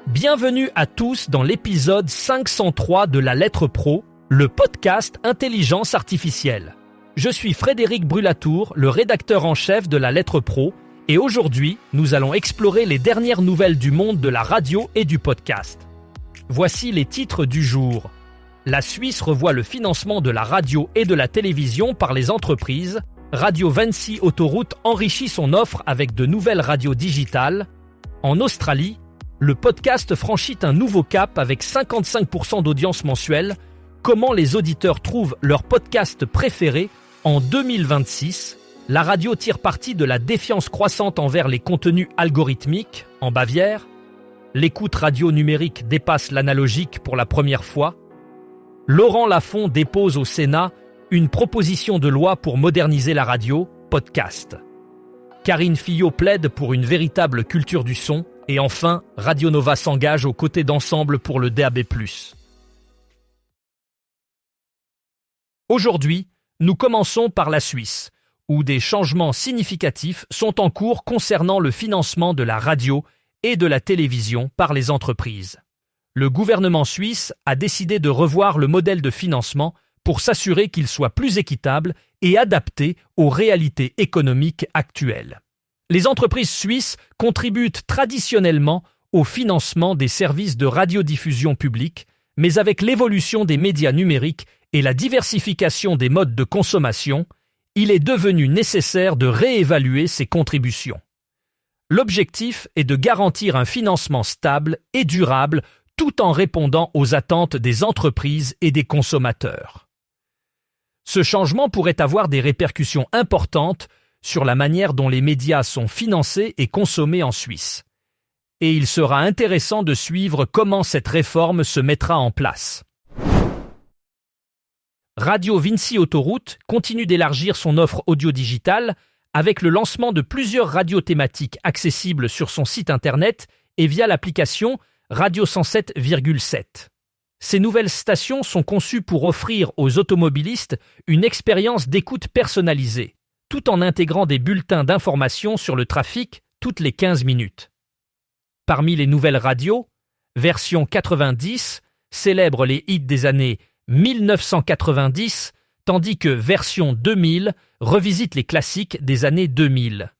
Bienvenue à tous dans l'épisode 503 de La Lettre Pro, le podcast Intelligence Artificielle. Je suis Frédéric Brulatour, le rédacteur en chef de La Lettre Pro, et aujourd'hui, nous allons explorer les dernières nouvelles du monde de la radio et du podcast. Voici les titres du jour. La Suisse revoit le financement de la radio et de la télévision par les entreprises. Radio Vinci Autoroute enrichit son offre avec de nouvelles radios digitales. En Australie, le podcast franchit un nouveau cap avec 55% d'audience mensuelle. Comment les auditeurs trouvent leur podcast préféré en 2026 ? La radio tire parti de la défiance croissante envers les contenus algorithmiques en Bavière. L'écoute radio numérique dépasse l'analogique pour la première fois. Laurent Lafont dépose au Sénat une proposition de loi pour moderniser la radio, podcast. Karine Fillot plaide pour une véritable culture du son. Et enfin, Radio Nova s'engage aux côtés d'Ensemble pour le DAB+. Aujourd'hui, nous commençons par la Suisse, où des changements significatifs sont en cours concernant le financement de la radio et de la télévision par les entreprises. Le gouvernement suisse a décidé de revoir le modèle de financement pour s'assurer qu'il soit plus équitable et adapté aux réalités économiques actuelles. Les entreprises suisses contribuent traditionnellement au financement des services de radiodiffusion publique, mais avec l'évolution des médias numériques et la diversification des modes de consommation, il est devenu nécessaire de réévaluer ces contributions. L'objectif est de garantir un financement stable et durable tout en répondant aux attentes des entreprises et des consommateurs. Ce changement pourrait avoir des répercussions importantes sur la manière dont les médias sont financés et consommés en Suisse. Et il sera intéressant de suivre comment cette réforme se mettra en place. Radio Vinci Autoroute continue d'élargir son offre audio-digitale avec le lancement de plusieurs radios thématiques accessibles sur son site internet et via l'application Radio 107,7. Ces nouvelles stations sont conçues pour offrir aux automobilistes une expérience d'écoute personnalisée, tout en intégrant des bulletins d'information sur le trafic toutes les 15 minutes. Parmi les nouvelles radios, Version 90 célèbre les hits des années 1990, tandis que Version 2000 revisite les classiques des années 2000.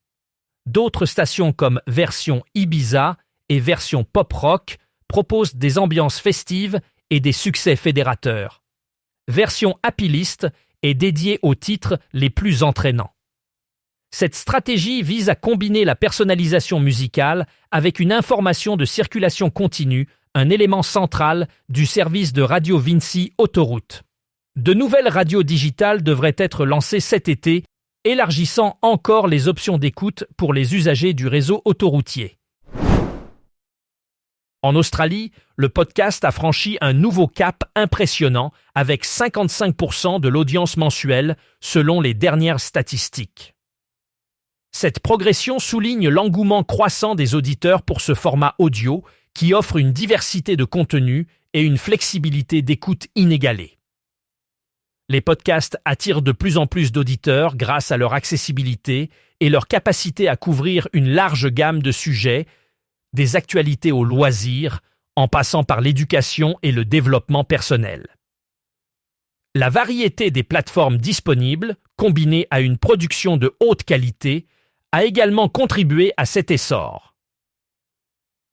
D'autres stations comme Version Ibiza et Version Pop Rock proposent des ambiances festives et des succès fédérateurs. Version Happy List est dédiée aux titres les plus entraînants. Cette stratégie vise à combiner la personnalisation musicale avec une information de circulation continue, un élément central du service de Radio Vinci Autoroute. De nouvelles radios digitales devraient être lancées cet été, élargissant encore les options d'écoute pour les usagers du réseau autoroutier. En Australie, le podcast a franchi un nouveau cap impressionnant avec 55% de l'audience mensuelle selon les dernières statistiques. Cette progression souligne l'engouement croissant des auditeurs pour ce format audio qui offre une diversité de contenus et une flexibilité d'écoute inégalée. Les podcasts attirent de plus en plus d'auditeurs grâce à leur accessibilité et leur capacité à couvrir une large gamme de sujets, des actualités aux loisirs, en passant par l'éducation et le développement personnel. La variété des plateformes disponibles, combinée à une production de haute qualité, a également contribué à cet essor.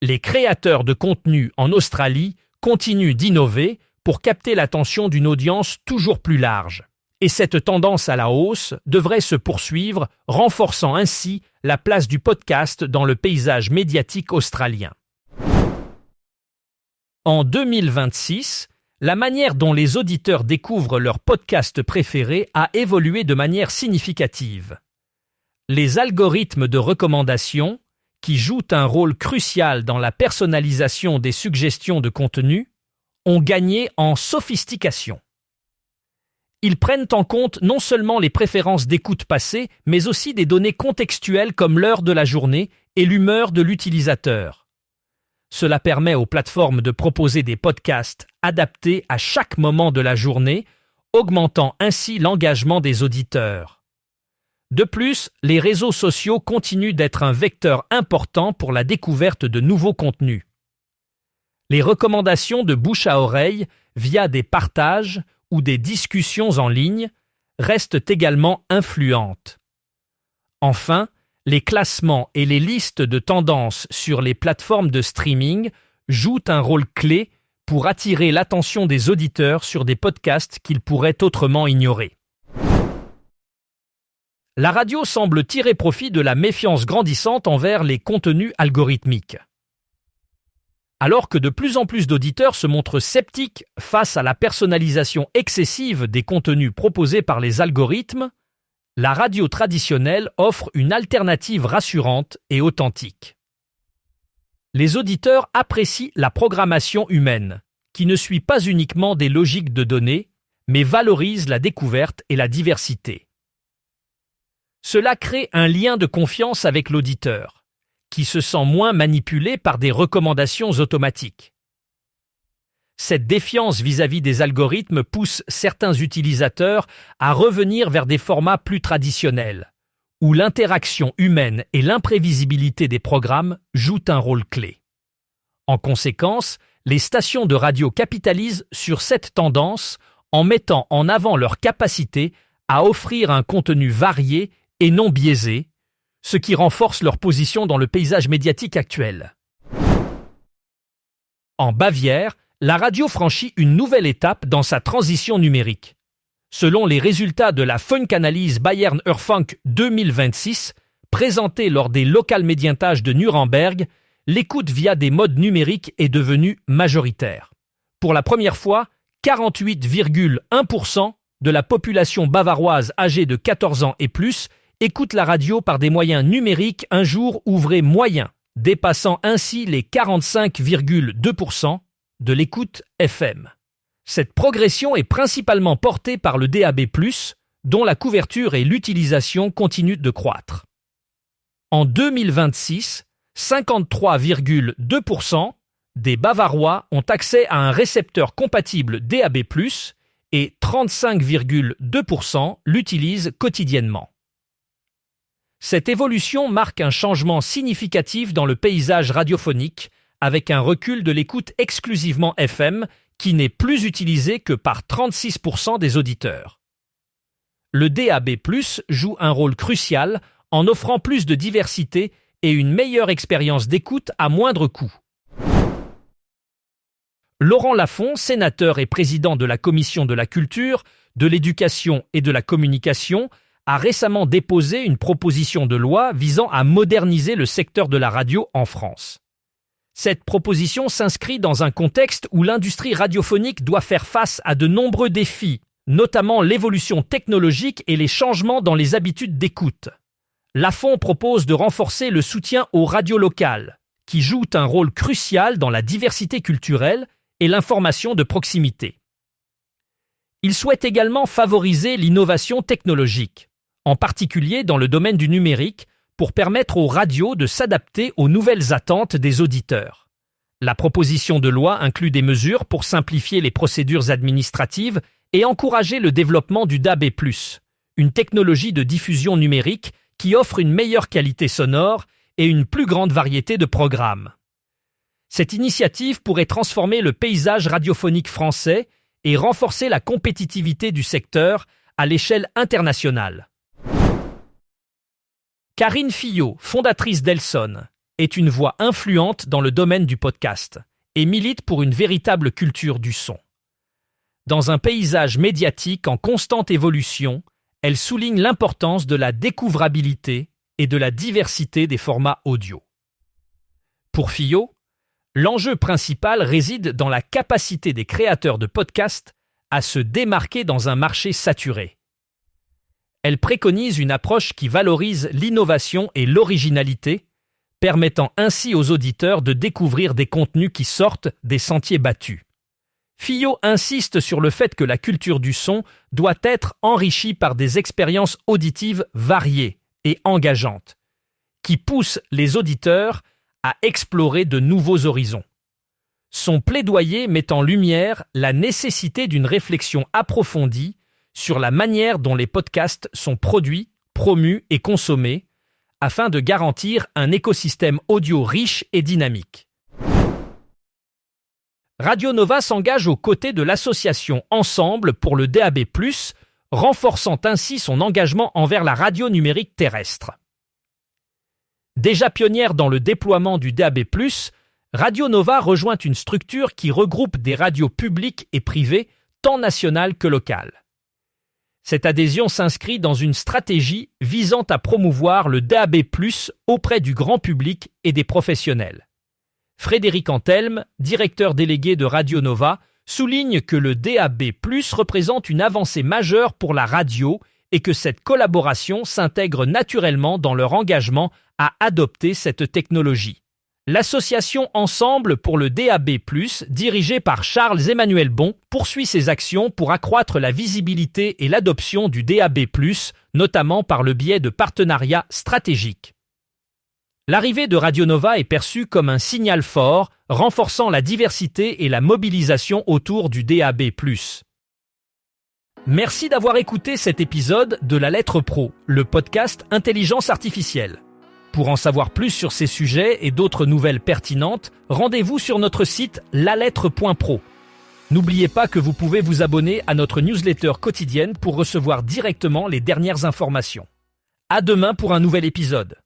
Les créateurs de contenu en Australie continuent d'innover pour capter l'attention d'une audience toujours plus large. Et cette tendance à la hausse devrait se poursuivre, renforçant ainsi la place du podcast dans le paysage médiatique australien. En 2026, la manière dont les auditeurs découvrent leur podcast préféré a évolué de manière significative. Les algorithmes de recommandation, qui jouent un rôle crucial dans la personnalisation des suggestions de contenu, ont gagné en sophistication. Ils prennent en compte non seulement les préférences d'écoute passées, mais aussi des données contextuelles comme l'heure de la journée et l'humeur de l'utilisateur. Cela permet aux plateformes de proposer des podcasts adaptés à chaque moment de la journée, augmentant ainsi l'engagement des auditeurs. De plus, les réseaux sociaux continuent d'être un vecteur important pour la découverte de nouveaux contenus. Les recommandations de bouche à oreille via des partages ou des discussions en ligne restent également influentes. Enfin, les classements et les listes de tendances sur les plateformes de streaming jouent un rôle clé pour attirer l'attention des auditeurs sur des podcasts qu'ils pourraient autrement ignorer. La radio semble tirer profit de la méfiance grandissante envers les contenus algorithmiques. Alors que de plus en plus d'auditeurs se montrent sceptiques face à la personnalisation excessive des contenus proposés par les algorithmes, la radio traditionnelle offre une alternative rassurante et authentique. Les auditeurs apprécient la programmation humaine, qui ne suit pas uniquement des logiques de données, mais valorise la découverte et la diversité. Cela crée un lien de confiance avec l'auditeur, qui se sent moins manipulé par des recommandations automatiques. Cette défiance vis-à-vis des algorithmes pousse certains utilisateurs à revenir vers des formats plus traditionnels, où l'interaction humaine et l'imprévisibilité des programmes jouent un rôle clé. En conséquence, les stations de radio capitalisent sur cette tendance en mettant en avant leur capacité à offrir un contenu varié et non biaisé, ce qui renforce leur position dans le paysage médiatique actuel. En Bavière, la radio franchit une nouvelle étape dans sa transition numérique. Selon les résultats de la Funkanalyse Bayern Hörfunk 2026, présentés lors des Lokalmedientage de Nuremberg, l'écoute via des modes numériques est devenue majoritaire. Pour la première fois, 48,1% de la population bavaroise âgée de 14 ans et plus écoute la radio par des moyens numériques un jour ouvré moyen, dépassant ainsi les 45,2% de l'écoute FM. Cette progression est principalement portée par le DAB+, dont la couverture et l'utilisation continuent de croître. En 2026, 53,2% des Bavarois ont accès à un récepteur compatible DAB+, et 35,2% l'utilisent quotidiennement. Cette évolution marque un changement significatif dans le paysage radiophonique, avec un recul de l'écoute exclusivement FM qui n'est plus utilisé que par 36% des auditeurs. Le DAB+, joue un rôle crucial en offrant plus de diversité et une meilleure expérience d'écoute à moindre coût. Laurent Lafont, sénateur et président de la Commission de la Culture, de l'Éducation et de la Communication, a récemment déposé une proposition de loi visant à moderniser le secteur de la radio en France. Cette proposition s'inscrit dans un contexte où l'industrie radiophonique doit faire face à de nombreux défis, notamment l'évolution technologique et les changements dans les habitudes d'écoute. Lafont propose de renforcer le soutien aux radios locales, qui jouent un rôle crucial dans la diversité culturelle et l'information de proximité. Il souhaite également favoriser l'innovation technologique, en particulier dans le domaine du numérique, pour permettre aux radios de s'adapter aux nouvelles attentes des auditeurs. La proposition de loi inclut des mesures pour simplifier les procédures administratives et encourager le développement du DAB+, une technologie de diffusion numérique qui offre une meilleure qualité sonore et une plus grande variété de programmes. Cette initiative pourrait transformer le paysage radiophonique français et renforcer la compétitivité du secteur à l'échelle internationale. Karine Fillot, fondatrice d'Elson, est une voix influente dans le domaine du podcast et milite pour une véritable culture du son. Dans un paysage médiatique en constante évolution, elle souligne l'importance de la découvrabilité et de la diversité des formats audio. Pour Fillot, l'enjeu principal réside dans la capacité des créateurs de podcasts à se démarquer dans un marché saturé. Elle préconise une approche qui valorise l'innovation et l'originalité, permettant ainsi aux auditeurs de découvrir des contenus qui sortent des sentiers battus. Fillot insiste sur le fait que la culture du son doit être enrichie par des expériences auditives variées et engageantes, qui poussent les auditeurs à explorer de nouveaux horizons. Son plaidoyer met en lumière la nécessité d'une réflexion approfondie sur la manière dont les podcasts sont produits, promus et consommés, afin de garantir un écosystème audio riche et dynamique. Radio Nova s'engage aux côtés de l'association Ensemble pour le DAB+, renforçant ainsi son engagement envers la radio numérique terrestre. Déjà pionnière dans le déploiement du DAB+, Radio Nova rejoint une structure qui regroupe des radios publiques et privées, tant nationales que locales. Cette adhésion s'inscrit dans une stratégie visant à promouvoir le DAB+, auprès du grand public et des professionnels. Frédéric Antelme, directeur délégué de Radio Nova, souligne que le DAB+ représente une avancée majeure pour la radio et que cette collaboration s'intègre naturellement dans leur engagement à adopter cette technologie. L'association Ensemble pour le DAB+, dirigée par Charles-Emmanuel Bon, poursuit ses actions pour accroître la visibilité et l'adoption du DAB+, notamment par le biais de partenariats stratégiques. L'arrivée de Radio Nova est perçue comme un signal fort, renforçant la diversité et la mobilisation autour du DAB+. Merci d'avoir écouté cet épisode de La Lettre Pro, le podcast Intelligence Artificielle. Pour en savoir plus sur ces sujets et d'autres nouvelles pertinentes, rendez-vous sur notre site lalettre.pro. N'oubliez pas que vous pouvez vous abonner à notre newsletter quotidienne pour recevoir directement les dernières informations. À demain pour un nouvel épisode.